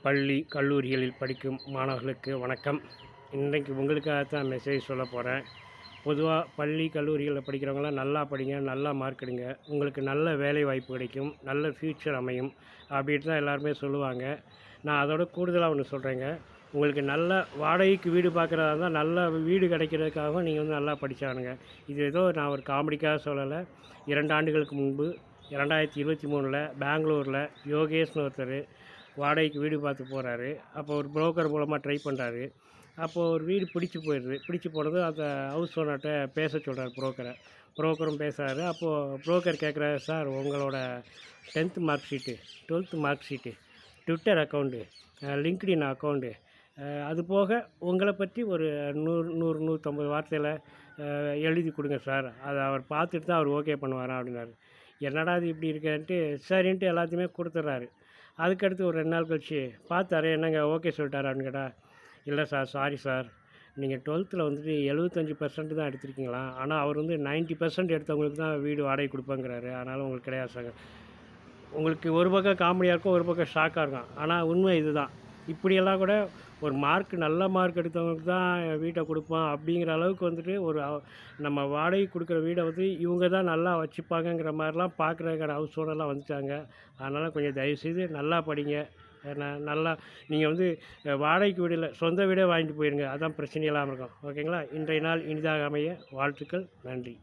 பள்ளி கல்லூரிகளில் படிக்கும் மாணவர்களுக்கு வணக்கம். இன்றைக்கு உங்களுக்காக தான் மெசேஜ் சொல்ல போகிறேன். பொதுவாக பள்ளி கல்லூரிகளில் படிக்கிறவங்களாம் நல்லா படிங்க, நல்லா மார்க் எடுங்க, உங்களுக்கு நல்ல வேலை வாய்ப்பு கிடைக்கும், நல்ல ஃப்யூச்சர் அமையும் அப்படின்ட்டு தான் எல்லாருமே சொல்லுவாங்க. நான் அதோட கூடுதலாக ஒன்று சொல்கிறேங்க. உங்களுக்கு நல்ல வாடகைக்கு வீடு பார்க்குறதா இருந்தால் நல்ல வீடு கிடைக்கிறதுக்காகவும் நீங்கள் வந்து நல்லா படித்தானுங்க. இது ஏதோ நான் ஒரு காமெடிக்காக சொல்லலை. 2 ஆண்டுகளுக்கு முன்பு 2023 பெங்களூரில் யோகேஷ்னு ஒருத்தர் வாடகைக்கு வீடு பார்த்து போகிறாரு. அப்போ ஒரு புரோக்கர் மூலமாக ட்ரை பண்ணுறாரு. அப்போது ஒரு வீடு பிடிச்சி போயிடுது. பிடிச்சி போனதும் அந்த ஹவுஸ் ஓனர்கிட்ட பேச சொல்கிறார் புரோக்கரை. புரோக்கரும் பேசுகிறாரு. அப்போது புரோக்கர் கேட்குறாரு, சார் உங்களோட 10th mark sheet, 12th mark sheet, Twitter account, LinkedIn account, அது போக உங்களை பற்றி ஒரு 100-150 வார்த்தையில் எழுதி கொடுங்க சார். அதை அவர் பார்த்துட்டு தான் அவர் ஓகே பண்ணுவாராம் அப்படின்னாரு. என்னடா இது இப்படி இருக்கேன்ட்டு சரின்ட்டு எல்லாத்தையுமே கொடுத்துட்றாரு. அதுக்கடுத்து ஒரு 2 நாள் கழிச்சு பார்த்தாரு. என்னங்க ஓகே சொல்லிட்டாரு அப்படின்னு கேட்டால், இல்லை சார், சாரி சார், நீங்கள் 12th வந்துட்டு 75% தான் எடுத்திருக்கீங்களா, ஆனால் அவர் வந்து 90% எடுத்தவங்களுக்கு தான் வீடு வாடகை கொடுப்பேங்கிறாரு, அதனால் உங்களுக்கு கிடையாது சார். உங்களுக்கு ஒரு பக்கம் காமெடியாக இருக்கும், ஒரு பக்கம் ஷாக்காக இருக்கும். ஆனால் உண்மை இதுதான். இப்படியெல்லாம் கூட ஒரு மார்க் நல்ல மார்க் எடுத்தவங்களுக்கு தான் வீட்டை கொடுப்போம் அப்படிங்கிற அளவுக்கு வந்துட்டு நம்ம வாடகை கொடுக்குற வீடை வந்து இவங்க தான் நல்லா வச்சுப்பாங்கங்கிற மாதிரிலாம் பார்க்குறதுக்கான ஹவுஸ் ஓனர்லாம் வந்துட்டாங்க. அதனால் கொஞ்சம் தயவுசெய்து நல்லா படிங்க. நல்லா நீங்கள் வந்து வாடகைக்கு வீடு இல்லை, சொந்த வீடே வாங்கிட்டு போயிடுங்க. அதான் பிரச்சனை இல்லாமல் இருக்கும். ஓகேங்களா? இன்றைய நாள் இனிதாக அமைய வாழ்த்துக்கள். நன்றி.